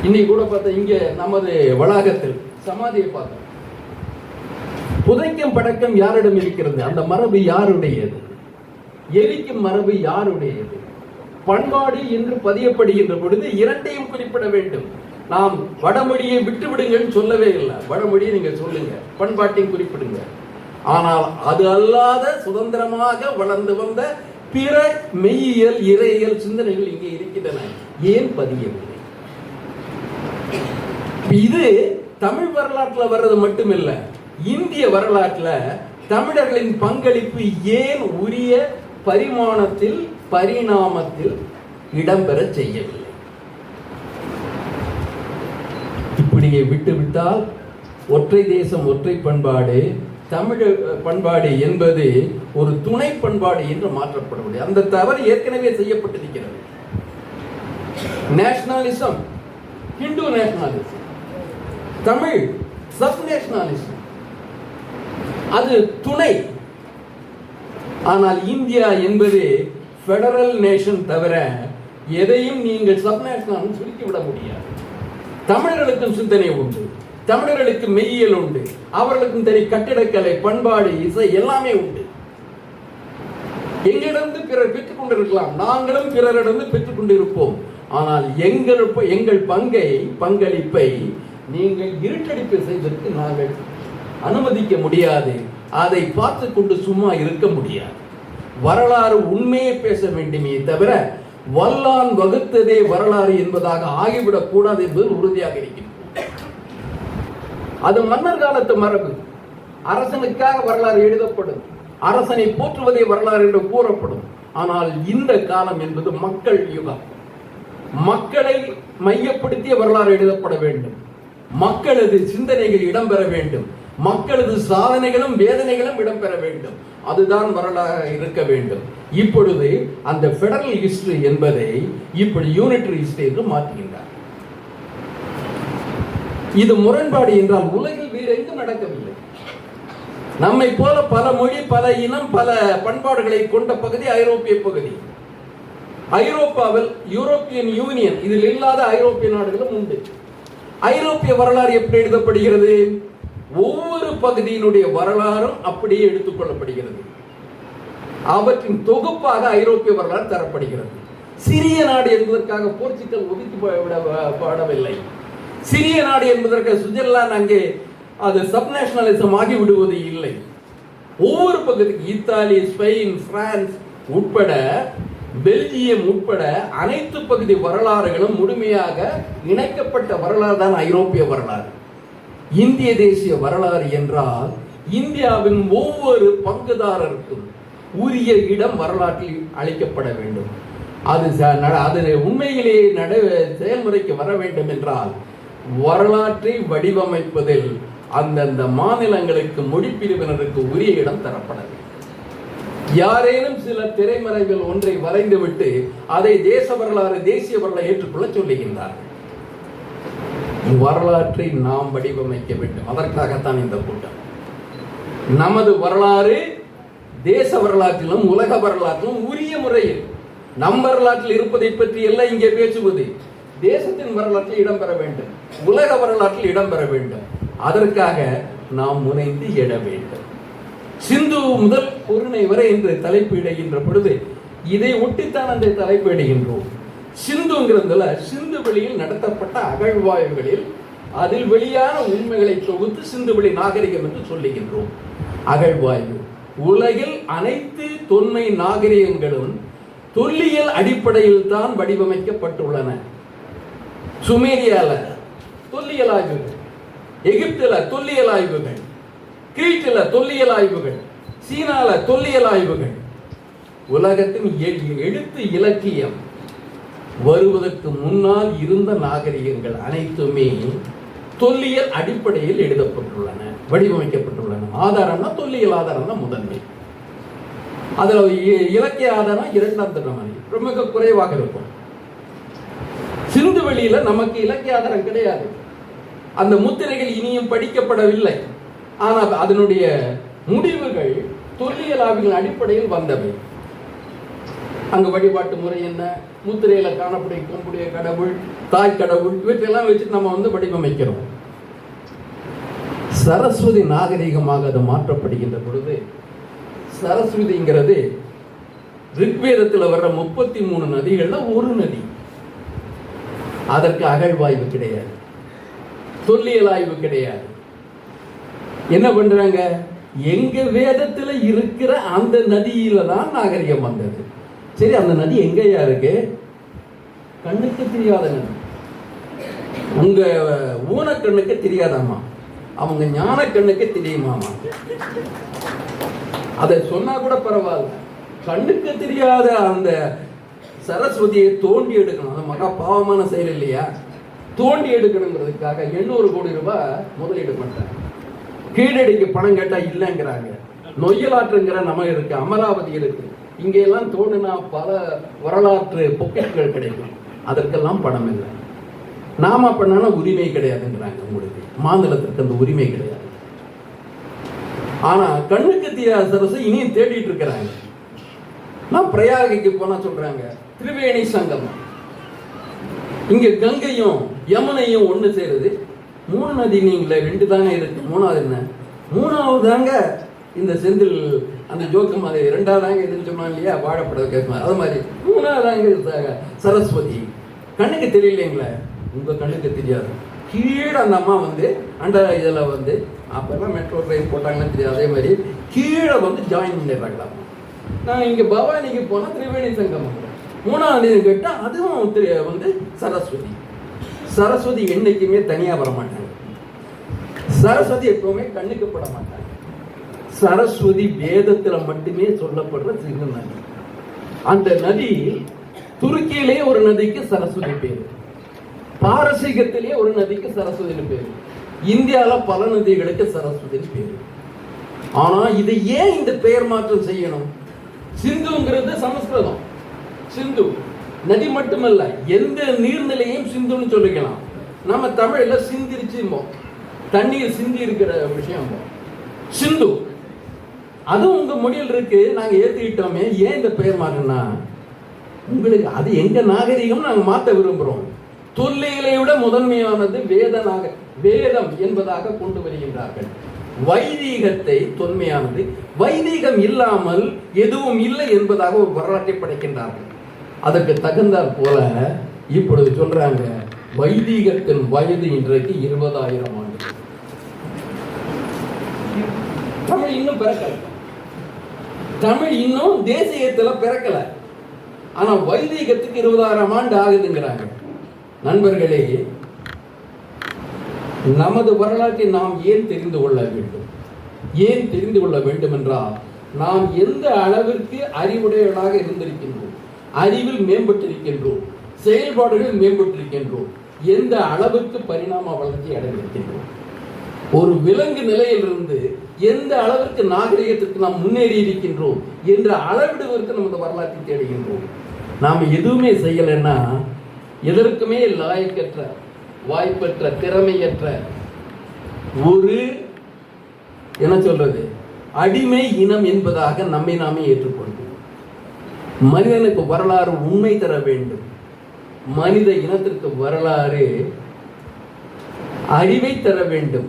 இன்னைக்கு கூட பார்த்தா இங்க நமது வளாகத்தில் சமாதியை பார்த்தோம். புதைக்கும் பழக்கம் யாரிடம் இருக்கிறது? அந்த மரபு யாருடையது? எரிக்கும் மரபு யாருடையது? பண்பாடு என்று பதியப்படுகின்ற பொழுது இரண்டையும் குறிப்பிட வேண்டும். நாம் வடமொழியை விட்டுவிடுங்கள் சொல்லவே இல்லை. வடமொழியை நீங்க சொல்லுங்க, பண்பாட்டையும் குறிப்பிடுங்க. ஆனால் அது அல்லாத சுதந்திரமாக வளர்ந்து வந்த பிற மெய்யியல், இறையியல் சிந்தனைகள் இங்கே இருக்கின்றன. ஏன் பதியவில்லை? இது தமிழ் வரலாற்றில் வர்றது மட்டுமில்ல, இந்திய வரலாற்றில் தமிழர்களின் பங்களிப்பு ஏன் உரிய பரிமாணத்தில், பரிணாமத்தில் இடம்பெற செய்யவில்லை? இப்படியே விட்டுவிட்டால் ஒற்றை தேசம், ஒற்றை பண்பாடு, தமிழ் பண்பாடு என்பது ஒரு துணை பண்பாடு என்று மாற்றப்படவில்லை. அந்த தவறு ஏற்கனவே செய்யப்பட்டிருக்கிறது. Nationalism, Hindu nationalism, Tamil sub nationalism, அது துணை. ஆனால் இந்தியா என்பது பெடரல் நேஷன் தவிர எதையும் நீங்கள் சப் நேஷனல் சுருக்கிவிட முடியாது. தமிழர்களுக்கும் சிந்தனை உண்டு, தமிழர்களுக்கு மெய்யியல் உண்டு, அவர்களுக்கும் தெரிய கட்டிடக்கலை, பண்பாடு, இசை எல்லாமே உண்டு. எங்களிடந்து பிறர் பெற்றுக் கொண்டிருக்கலாம், நாங்களும் பிறரிடந்து பெற்றுக் கொண்டிருப்போம். ஆனால் எங்கள் பங்களிப்பை நீங்கள் இருட்டடிப்பு செய்வதற்கு நாங்கள் அனுமதிக்க முடியாது. அதை பார்த்து கொண்டு சும்மா இருக்க முடியாது. வரலாறு உண்மையை பேச வேண்டுமே தவிர வல்லான் வகுத்ததே வரலாறு என்பதாக ஆகிவிடக் கூடாது என்பது உறுதியாக இருக்கிறது. அது மன்னர் காலத்து மரபு. அரசனுக்காக வரலாறு எழுதப்படும், அரசனை போற்றுவதே வரலாறு என்று கூறப்படும். ஆனால் இந்த காலம் என்பது மக்கள் யுகம். மக்களை மையப்படுத்திய வரலாறு எழுதப்பட வேண்டும். மக்களது சிந்தனைகள் இடம்பெற வேண்டும். மக்களது சாதனைகளும் வேதனைகளும் இடம்பெற வேண்டும். அதுதான் வரலாறு இருக்க வேண்டும். இப்பொழுது அந்த பெடரல் ஹிஸ்டரி என்பதை இப்படி யூனிட்டரி ஹிஸ்டரி என்று மாற்றுகின்றார். இது முரண்பாடு என்றால் உலகில் வேறு எங்கும் நடக்கவில்லை. நம்மை போல பல மொழி, பல இனம், பல பண்பாடுகளை கொண்ட பகுதி ஐரோப்பிய பகுதி. ஐரோப்பாவில் யூரோப்பியன் யூனியன், இதில் இல்லாத ஐரோப்பிய நாடுகளும் உண்டு. ஐரோப்பிய வரலாறு எப்படி எழுதப்படுகிறது? ஒவ்வொரு பகுதியினுடைய வரலாறும் அப்படியே எடுத்துக் கொள்ளப்படுகிறது. அவற்றின் தொகுப்பாக ஐரோப்பிய வரலாறு தரப்படுகிறது. சிறிய நாடு என்பதற்காக போர்ச்சுகல் ஒதுக்கப்படவில்லை. சிறிய நாடு என்பதற்கு சுவிட்சர்லாந்து அங்கே அது சப் நேஷனலிசம் ஆகி விடுவது இல்லை. ஒவ்வொரு பகுதிக்கு இத்தாலி, ஸ்பெயின், பிரான்ஸ் உட்பட, பெல்ஜியம் உட்பட அனைத்து பகுதி வரலாறுகளும் முழுமையாக இணைக்கப்பட்ட வரலாறு தான் ஐரோப்பிய வரலாறு. இந்திய தேசிய வரலாறு என்றால் இந்தியாவின் ஒவ்வொரு பங்குதாரருக்கும் உரிய இடம் வரலாற்றில் அளிக்கப்பட வேண்டும். அது உண்மையிலேயே செயல்முறைக்கு வர வேண்டும் என்றால் வரலாற்றை வடிவமைப்பதில் அந்தந்த மாநிலங்களுக்கு, மொழிப்பிரிவினருக்கு உரிய இடம் தரப்பட வேண்டும். யாரேனும் சில திரைமறைகள் ஒன்றை வரைந்துவிட்டு அதை தேச வரலாறு, தேசிய வரலாறு ஏற்றுக்கொள்ள சொல்லுகின்றார்கள். வரலாற்றை நாம் வடிவமைக்க வேண்டும். அதற்காகத்தான் இந்த கூட்டம். நமது வரலாறு தேச வரலாற்றிலும் உலக வரலாற்றிலும் உரிய முறையில் நம் வரலாற்றில் இருப்பதை பற்றி எல்லாம் இங்கே பேசுவது. தேசத்தின் வரலாற்றில் இடம்பெற வேண்டும், உலக வரலாற்றில் இடம்பெற வேண்டும். அதற்காக நாம் முனைந்து எழ வேண்டும். சிந்து முதல் பொருணை வரை என்று தலைப்பிடுகின்ற பொழுது இதை ஒட்டித்தான் அந்த தலைப்பிடுகின்றோம். சிந்துங்கிறதுல சிந்து வெளியில் நடத்தப்பட்ட அகழ்வாய்வுகளில் அதில் வெளியான உண்மைகளை தொகுத்து சிந்து வெளி நாகரிகம் என்று சொல்லுகின்றோம். அகழ்வாய்வு உலகில் அனைத்து தொன்மை நாகரிகங்களும் தொல்லியல் அடிப்படையில் தான் வடிவமைக்கப்பட்டுள்ளன. சுமேரியால தொல்லியல் ஆய்வுகள், எகிப்துல தொல்லியல் ஆய்வுகள், கிரீட்டில தொல்லியல் ஆய்வுகள், சீனால தொல்லியல் ஆய்வுகள். உலகத்தின் எழுத்து இலக்கியம் வருவதற்கு முன்னால் இருந்த நாகரிகங்கள் அனைத்துமே தொல்லியல் அடிப்படையில் எழுதப்பட்டுள்ளன, வடிவமைக்கப்பட்டுள்ளன. ஆதாரம்னா தொல்லியல் ஆதாரம் தான் முதன்மை. அதுல இலக்கிய ஆதாரம் இரண்டாம் தரமான மிக குறைவாக இருக்கும். சிந்து வெளியில நமக்கு இலக்கிய ஆதாரம் கிடையாது. அந்த முத்திரைகள் இனியும் படிக்கப்படவில்லை. ஆனால் அதனுடைய முடிவுகள் தொல்லியல் ஆய்வுகளின் அடிப்படையில் வந்தவை. அங்க வழிபாட்டு முறை என்ன, முத்திரையில காணக்கூடிய கடவுள், தாய் கடவுள், இவற்றையெல்லாம் வச்சுட்டு நம்ம வடிவமைக்கிறோம். சரஸ்வதி நாகரிகமாக அது மாற்றப்படுகின்ற பொழுது, சரஸ்வதிங்கிறது ரிக்வேதத்தில் வர்ற 33 நதிகள்ல ஒரு நதி. அதற்கு அகழ்வாய்வு கிடையாது, தொல்லியல் ஆய்வு கிடையாது. என்ன பண்றாங்க, எங்க வேதத்துல இருக்கிற அந்த நதியில தான் நாகரிகம் வந்தது. சரி, அந்த நதி எங்கயா இருக்கு? கண்ணுக்கு தெரியாத நதி. உங்க ஊனக்கண்ணுக்கு தெரியாதாமா, அவங்க ஞான கண்ணுக்கு தெரியுமாமா. அதை சொன்னா கூட பரவாயில்ல, கண்ணுக்கு தெரியாத அந்த சரஸ்வதியை தோண்டி எடுக்கணும். அது மகா பாவமான செயல் இல்லையா? தோண்டி எடுக்கணுங்கிறதுக்காக 800 கோடி ரூபாய் முதலீடு பண்றாங்க. கீழடிக்கு பணம் கேட்டா இல்லைங்கிறாங்க. நொய்யலாற்றுங்கிற நம்ம இருக்கு, அமராவதி இருக்கு, இங்கெல்லாம் தோணுனா பல வரலாற்று பொக்கிஷங்கள் கிடைக்கும். அதற்கெல்லாம் பணம் இல்லை. நாம பண்ணான உரிமை கிடையாதுங்கிறாங்க. உங்களுக்கு மாநிலத்திற்கு அந்த உரிமை கிடையாது. ஆனா கண்ணுக்கு தெரியாத சரசு இனியும் தேடிட்டு இருக்கிறாங்க. நான் பிரயாகைக்கு போனா சொல்றாங்க திரிவேணி சங்கமம். இங்க கங்கையும் யமுனையும் ஒண்ணு சேருது. 3 நதி நீங்களே 2 தாங்க இருக்கு. 3வது என்ன? 3வது தாங்க இந்த செந்தில் அந்த ஜோக்கம். அது 2வது தாங்க இதுன்னு சொன்னா இல்லையா, வாழப்பட கேட்குமா, அது மாதிரி 3வது தாங்க சரஸ்வதி. கண்ணுக்கு தெரியலைங்களே, உங்க கண்ணுக்கு தெரியாது. கீழே அந்த அம்மா அண்ட இதில் அப்பெல்லாம் மெட்ரோ ட்ரெயின் போட்டாங்கன்னு தெரியாது. அதே மாதிரி கீழே ஜாயின் பண்ணிடுறாங்களா. நான் இங்கே பவானிக்கு போனால் திரிவேணி சங்கமம். 3வது கேட்டால் அதுவும் சரஸ்வதி. சரஸ்வதி என்னைக்குமே தனியாக வர மாட்டாங்க. சரஸ்வதி எப்பவுமே கண்ணுக்கு பட மாட்டாங்க. சரஸ்வதி வேதத்தில் மட்டுமே சொல்லப்படுற சிறு நதி. அந்த நதி துருக்கியிலே ஒரு நதிக்கு சரஸ்வதி பேரு, பாரசீகத்திலே ஒரு நதிக்கு சரஸ்வதினு பேரு, இந்தியாவில் பல நதிகளுக்கு சரஸ்வதினு பேரு. ஆனா இதை ஏன் இந்த பெயர் மாற்றம் செய்யணும்? சிந்துங்கிறது சமஸ்கிருதம். சிந்து நதி மட்டுமல்ல, எந்த நீர்நிலையும் சிந்துன்னு சொல்லிக்கலாம். நம்ம தமிழ்ல சிந்திருச்சும்போம், தண்ணீர் சிந்தி இருக்கிற விஷயம் சிந்து. அதுவும் உங்க மொழியில் இருக்கு, நாங்க ஏத்துக்கிட்டோமே. ஏன் இந்த பெயர் மாறினா, உங்களுக்கு அது எங்க நாகரிகம் நாங்க மாற்ற விரும்புறோம். தொல்லியலை விட முதன்மையானது வேதம் என்பதாக கொண்டு வருகின்றார்கள். வைதீகத்தை தொன்மையானது, வைதீகம் இல்லாமல் எதுவும் இல்லை என்பதாக ஒரு வரலாற்றை படைக்கின்றார்கள். அதற்கு தகுந்தாற் போல இப்பொழுது சொல்றாங்க, வைதீகத்தின் வயது இன்றைக்கு 20,000 ஆண்டு. தமிழ் இன்னும் பிறக்கல, தமிழ் இன்னும் தேசியத்துல பிறக்கல. ஆனா வைதீகத்துக்கு 20,000 ஆண்டு ஆகுதுங்கிறாங்க. நண்பர்களே, நமது வரலாற்றை நாம் ஏன் தெரிந்து கொள்ள வேண்டும்? ஏன் தெரிந்து கொள்ள வேண்டும் என்றால், நாம் எந்த அளவிற்கு அறிவுடையவர்களாக இருந்திருக்கின்றோம், அறிவில் மேம்பட்டிருக்கின்றோம், செயல்பாடுகள் மேம்பட்டிருக்கின்றோம், எந்த அளவுக்கு பரிணாம வளர்ச்சி அடைந்திருக்கின்றோம். ஒரு விலங்கு நிலையிலிருந்து எந்த அளவிற்கு நாகரிகத்திற்கு நாம் முன்னேறி இருக்கின்றோம் என்ற அளவிடுவதற்கு நமது வரலாற்றை தேடுகின்றோம். நாம் எதுவுமே செய்யலைன்னா, எதற்குமே லாயக்கற்ற, வாய்ப்பற்ற, திறமையற்ற ஒரு என்ன சொல்றது அடிமை இனம் என்பதாக நம்மை நாமே ஏற்றுக்கொள்வோம். மனிதனுக்கு வரலாறு உண்மை தர வேண்டும். மனித இனத்திற்கு வரலாறு அறிவை தர வேண்டும்.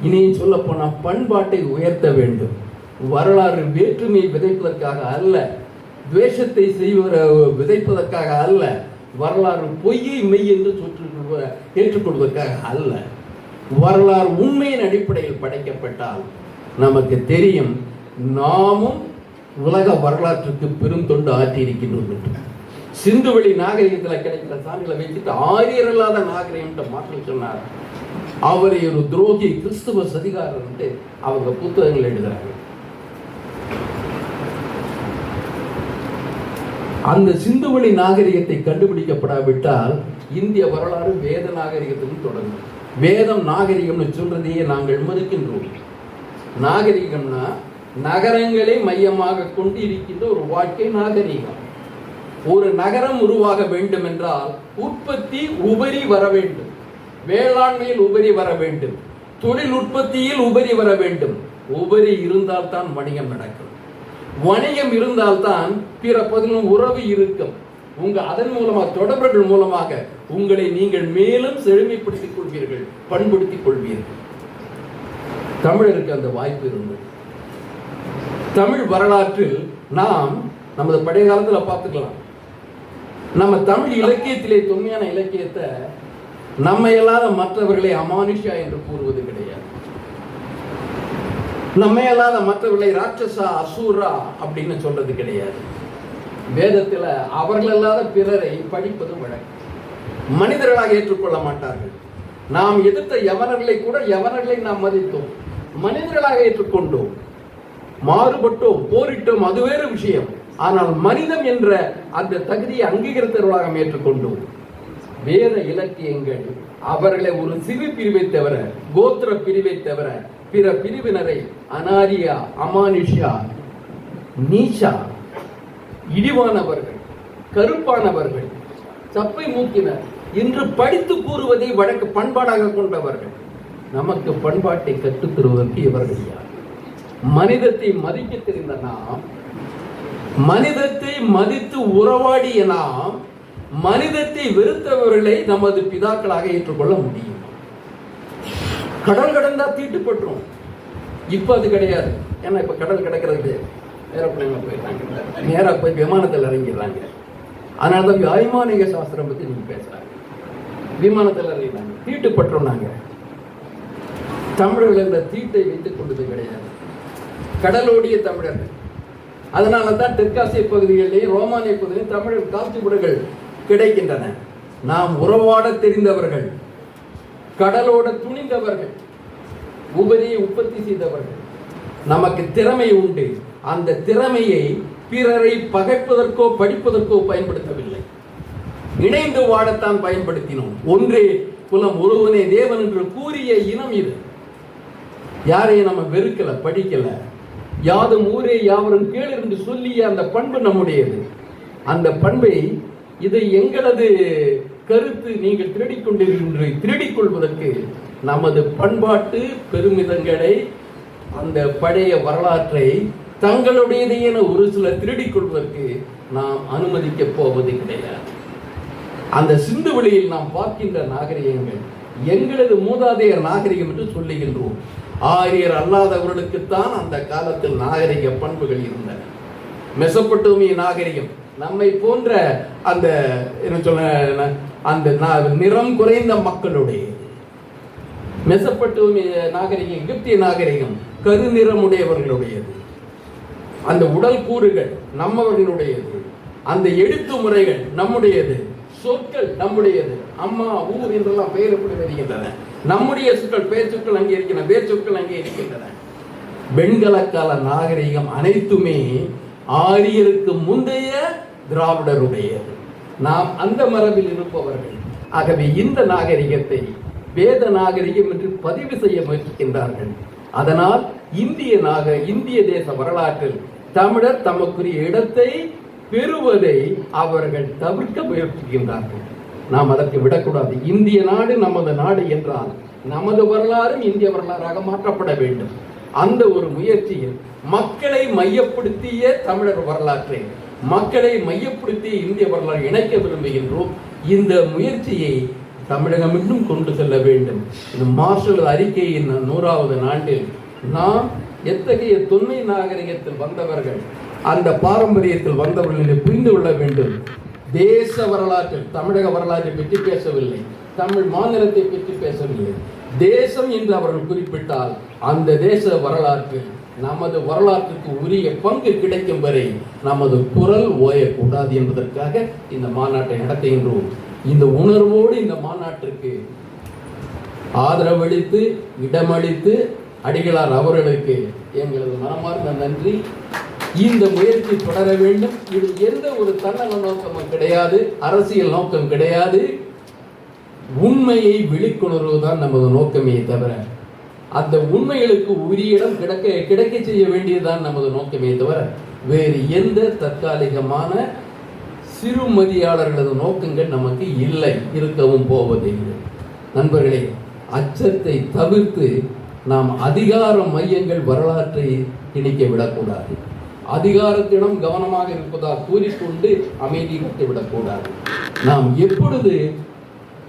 இனியும் சொல்ல போனா பண்பாட்டை உயர்த்த வேண்டும். வரலாறு வேற்றுமை விதைப்பதற்காக அல்ல, துவேஷத்தை விதைப்பதற்காக அல்ல, வரலாறு பொய்யை மெய் என்று ஏற்றுக்கொள்வதற்காக அல்ல. வரலாறு உண்மையின் அடிப்படையில் படைக்கப்பட்டால் நமக்கு தெரியும், நாமும் உலக வரலாற்றுக்கு பெரும் தொண்டு ஆற்றி இருக்கின்றோம் என்று. சிந்துவெளி நாகரிகத்தில் கிடைக்கிற சான்றுகளை வைத்துட்டு ஆரியர் இல்லாத நாகரிகம் மாற்றம் சொன்னார். அவரை ஒரு துரோகி, கிறிஸ்துவ சதிகாரர் என்று அவங்க புத்தகங்கள் எழுதுறாங்க. அந்த சிந்துவெளி நாகரிகத்தை கண்டுபிடிக்கப்படாவிட்டால் இந்திய வரலாறு வேத நாகரிகத்திலும் தொடங்கும். வேதம் நாகரிகம்னு சொல்றதையே நாங்கள் மறுக்கின்றோம். நாகரிகம்னா நகரங்களை மையமாக கொண்டு இருக்கின்ற ஒரு வாழ்க்கை நாகரிகம். ஒரு நகரம் உருவாக வேண்டும் என்றால் உற்பத்தி உபரி வர வேண்டும், வேளாண்மையில் உபரி வர வேண்டும், தொழில் உற்பத்தியில் உபரி வர வேண்டும். உபரி இருந்தால் தான் வணிகம் நடக்கும். வணிகம் இருந்தால்தான் பிற பகுதியிலும் உறவு இருக்கும். அதன் மூலமாக தொடர்புகள் மூலமாக உங்களை நீங்கள் மேலும் செழுமைப்படுத்திக் கொள்வீர்கள், பண்படுத்திக் கொள்வீர்கள். தமிழருக்கு அந்த வாய்ப்பு இருந்தது. தமிழ் வரலாற்றில் நாம் நமது பழைய காலத்தில் பார்த்துக்கலாம். நம்ம தமிழ் இலக்கியத்திலே தொன்மையான இலக்கியத்தை நம்மை அல்லாத மற்றவர்களை அமானுஷா என்று கூறுவது கிடையாது. நம்மை அல்லாத மற்றவர்களை ராட்சசா அசூரா அப்படின்னு சொல்றது கிடையாது. வேதத்துல அவர்கள் அல்லாத பிறரை படிப்பது வழக்கம். மனிதர்களாக ஏற்றுக்கொள்ள மாட்டார்கள். நாம் எதிர்த்த யவனர்களை கூட யவனர்களை நாம் மதித்தோம், மனிதர்களாக ஏற்றுக்கொண்டோம். மாறுபட்டோம், போரிட்டோம், அது வேறு விஷயம். ஆனால் மனிதம் என்ற அந்த தகுதியை அங்கீகரித்தவர்களாக ஏற்றுக்கொண்டோம். வேத இலக்கியங்கள் அவர்களை ஒரு சிறு பிரிவை தவிர, கோத்திர பிரிவை தவிர பிற பிரிவினரை அனாரியா, அமானுஷா, நீச்சா, இழிவானவர்கள், கருப்பானவர்கள், சப்பை மூக்கினர் என்று படித்து கூறுவதை வழக்கு பண்பாடாக கொண்டவர்கள். நமக்கு பண்பாட்டை கற்றுத் தருவதற்கு இவர்கள் யார்? மனிதத்தை மதிக்க தெரிந்த நாம், மனிதத்தை மதித்து உறவாடிய நாம், மனிதத்தை வெறுத்தவர்களை நமது பிதாக்களாக ஏற்றுக்கொள்ள முடியும். கடல் கடந்தா தீட்டுப்பட்டுரும். இப்ப அது கிடையாது. ஏன்னா இப்ப கடல் கிடக்கிறது ஏரோப்ளைன்ல போயிட்டாங்க, நேரா போய் விமானத்தில் இறங்கிடுறாங்க. அதனாலதான் வைமானிக சாஸ்திரம் பத்தி நீங்க பேசுறாங்க. விமானத்தில் இறங்கிட்டாங்க, தீட்டுப்பட்டுரும். நாங்க தமிழர்கள் இந்த தீட்டை வைத்துக் கொண்டது கிடையாது. கடலோடிய தமிழர்கள். அதனால தான் தெற்காசிய பகுதிகளிலேயும் ரோமானிய பகுதியிலும் தமிழர் காட்சிப்புடுகள் கிடைக்கின்றன. நாம் உறவாட தெரிந்தவர்கள், கடலோட துணிந்தவர்கள், உபரியை உற்பத்தி செய்தவர்கள். நமக்கு திறமை உண்டு. அந்த திறமையை பிறரை பகைப்பதற்கோ படிப்பதற்கோ பயன்படுத்தவில்லை, இணைந்து வாழத்தான் பயன்படுத்தினோம். ஒன்றே குலம் ஒருவனே தேவன் என்று கூறிய இனம் இது. யாரையும் நம்ம வெறுக்கல, படிக்கல. யாதும் ஊரே யாவரும் கேளு என்று சொல்லிய அந்த பண்பு நம்முடையது. அந்த பண்பை, இதை எங்களது கருத்து நீங்கள் திருடிக் கொள்வதற்கு நமது பண்பாட்டு பெருமிதங்களை, அந்த பழைய வரலாற்றை தங்களுடையது என ஒரு சிலர் திருடிக் கொள்வதற்கு நாம் அனுமதிக்க போவது கிடையாது. அந்த சிந்து வெளியில் நாம் பார்க்கின்ற நாகரிகங்கள் எங்களது மூதாதையர் நாகரிகம் என்று சொல்லுகின்றோம். ஆரியர் அல்லாதவர்களுக்குத்தான் அந்த காலத்தில் நாகரிக பண்புகள் இருந்தன. மெசொப்பட்டோமிய நாகரிகம் நம்மை போன்ற அந்த என்ன சொல்ல அந்த நிறம் குறைந்த மக்களுடைய. மெசொப்பட்டோமிய நாகரிகம், எகிப்திய நாகரிகம் கருநிறமுடையவர்களுடையது. அந்த உடல் கூறுகள் நம்மவர்களுடையது. அந்த எழுத்து முறைகள் நம்முடையது. சொற்கள் நம்முடையது. அம்மா, ஊர் என்றெல்லாம் பெயர் எப்படி வருகின்றன. நம்முடைய சொற்கள், பெயர் சொற்கள் அங்கே இருக்கின்றன, வேர் சொற்கள் அங்கே இருக்கின்றன. வெண்கலக்கால நாகரிகம் அனைத்துமே ஆரியருக்கு முந்தைய திராவிடருடையது. நாம் அந்த மரபில் இருப்பவர்கள். ஆகவே இந்த நாகரிகத்தை வேத நாகரிகம் என்று பதிவு செய்ய முயற்சிக்கின்றார்கள். அதனால் இந்திய தேச வரலாற்றில் தமிழர் தமக்குரிய இடத்தை பெறுவதை அவர்கள் தவிர்க்க முயற்சிக்கின்றார்கள். நாம் அதற்கு விடக்கூடாது. இந்திய நாடு நமது நாடு என்றால் நமது வரலாறும் இந்திய வரலாறாக மாற்றப்பட வேண்டும். அந்த ஒரு முயற்சியில் மக்களை மையப்படுத்திய தமிழர் வரலாற்றை, மக்களை மையப்படுத்திய இந்திய வரலாறு இணைக்க விரும்புகின்றோம். இந்த முயற்சியை தமிழகம் இன்னும் கொண்டு செல்ல வேண்டும். இந்த மார்ஷல் அறிக்கையின் 100வது ஆண்டில் நாம் எத்தகைய தொன்மை நாகரிகத்தில் வந்தவர்கள், அந்த பாரம்பரியத்தில் வந்தவர்கள் என்று புரிந்து கொள்ள வேண்டும். தேச வரலாற்றில் தமிழக வரலாற்றை பற்றி பேசவில்லை, தமிழ் மாநிலத்தை பற்றி பேசவில்லை. தேசம் என்று அவர்கள் குறிப்பிட்டால் அந்த தேச வரலாற்றில் நமது வரலாற்றுக்கு உரிய பங்கு கிடைக்கும் வரை நமது குரல் ஓயக்கூடாது என்பதற்காக இந்த மாநாட்டை நடத்துகின்றோம். இந்த உணர்வோடு இந்த மாநாட்டிற்கு ஆதரவளித்து இடமளித்து அடிகளார் அவர்களுக்கு எங்களது மனமார்ந்த நன்றி. இந்த முயற்சி தொடர வேண்டும். இது எந்த ஒரு தன்னல நோக்கமும் கிடையாது, அரசியல் நோக்கம் கிடையாது. உண்மையை வெளிக்கொணர்வதுதான் நமது நோக்கமே தவிர, அந்த உண்மைகளுக்கு உரிய இடம் கிடைக்க செய்ய வேண்டியதுதான் நமது நோக்கமே தவிர, வேறு எந்த தற்காலிகமான சிறுமதியாளர்களது நோக்கங்கள் நமக்கு இல்லை, இருக்கவும் போவதில்லை. நண்பர்களே, அச்சத்தை தவிர்த்து நாம் அதிகார மையங்கள் வரலாற்றை திணிக்க விடக்கூடாது. அதிகாரத்திடம் கவனமாக இருப்பதால் கூறிக்கொண்டு அமைதி கட்டுவிடக் கூடாது. நாம் எப்பொழுது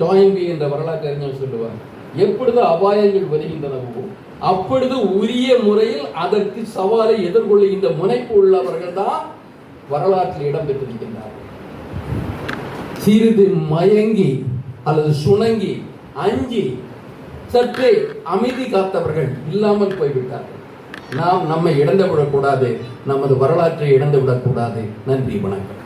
டாயின்பி என்ற வரலாற்று அறிஞர் சொல்லுவார், எப்பொழுது அபாயங்கள் வருகின்றனவோ அப்பொழுது உரிய முறையில் அதற்கு சவாலை எதிர்கொள்ளுகின்ற முனைப்பு உள்ளவர்கள் தான் வரலாற்றில் இடம்பெற்றிருக்கின்றார்கள். சிறிது மயங்கி அல்லது சுணங்கி அஞ்சி சற்றே அமைதி காத்தவர்கள் இல்லாமல் போய்விட்டார்கள். நாம் நம்மை இழந்து விடக்கூடாது, நமது வரலாற்றை இழந்து விடக்கூடாது. நன்றி, வணக்கம்.